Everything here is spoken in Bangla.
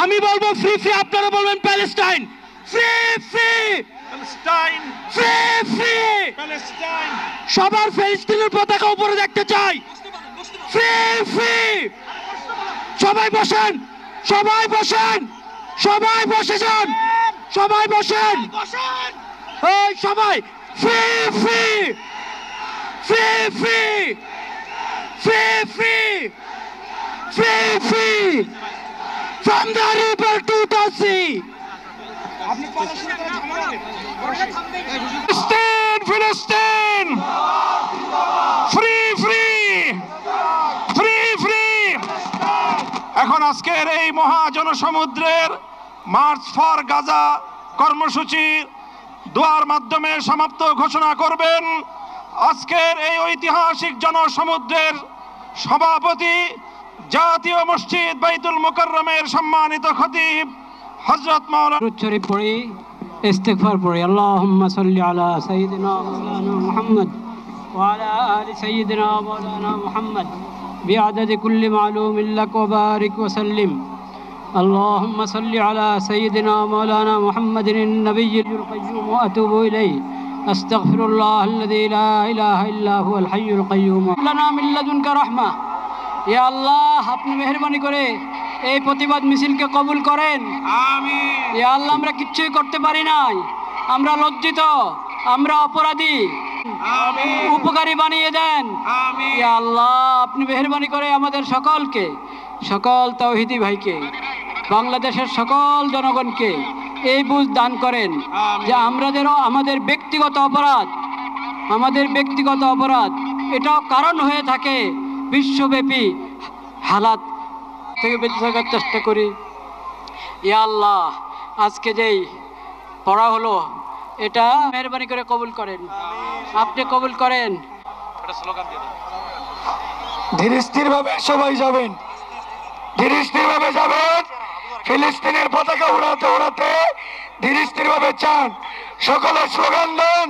আমি বলবো ফ্রি ফ্রি, আপনারা বলবেন Palestine. Free free Palestine, free free Palestine. সবার ফিলিস্তিনের পতাকা উপরে দেখতে চাই। ফ্রি ফ্রি সবাই বসেন, সবাই বসেন, সবাই বসে যান, সবাই বসেন, এই সবাই free free free free free free free free from the river to the sea. ফিলিস্তিন, ফ্রি ফ্রি ফ্রি ফ্রি। এখন আজকের এই মহা জনসমুদ্রের মার্চ ফর গাজা কর্মসূচির দোয়ার মাধ্যমে সমাপ্ত ঘোষণা করবেন আজকের এই ঐতিহাসিক জনসমুদ্রের সভাপতি, জাতীয় মসজিদ বাইতুল মুকাররমের সম্মানিত খতিব হযরত মাওলানা। দুরূদ শরীফ পড়ি, ইস্তিগফার পড়ি। আল্লাহুম্মা সাল্লি আলা সাইয়্যিদিনা মাওলানা মুহাম্মদ ওয়া আলা আলি সাইয়্যিদিনা মাওলানা মুহাম্মদ বিআদাদি কুল্লি মালুমিন লাক ওয়া বারিক ওয়া সাল্লিম। اللهم صل على سيدنا مولانا محمد النبي القيوم وأتوب إليه أستغفر الله الذي لا إله إلا هو الحي القيوم لنا من لدنك رحمة। ইয়া আল্লাহ, আপনি মেহেরবানি করে এই প্রতিবাদ মিছিলকে কবুল করেন। আমিন। ইয়া আল্লাহ, আমরা কিচ্ছুই করতে পারি নাই, আমরা লজ্জিত, আমরা অপরাধী, আমিন। উপকারী বানিয়ে দেন। আমিন। ইয়া আল্লাহ, আপনি মেহেরবানি করে আমাদের সকলকে, সকল তাওহীদি ভাইকে, বাংলাদেশের সকল জনগণকে এই বুঝ দান করেন যে আমাদের ব্যক্তিগত অপরাধ এটাও কারণ হয়ে থাকে বিশ্বব্যাপী হালাত থেকে বেঁচে থাকার চেষ্টা করি। ইয়া আল্লাহ, আজকে যেই পড়া হলো এটা মেহেরবানি করে কবুল করেন, আপনি কবুল করেন। ধীরে স্থির ভাবে সবাই যাবেন, ধীরে স্থির ভাবে যাবেন। ফিলিস্তিনের পতাকা উড়াতে উড়াতে ধীরে স্থির ভাবে চান, সকলে স্লোগান দেন।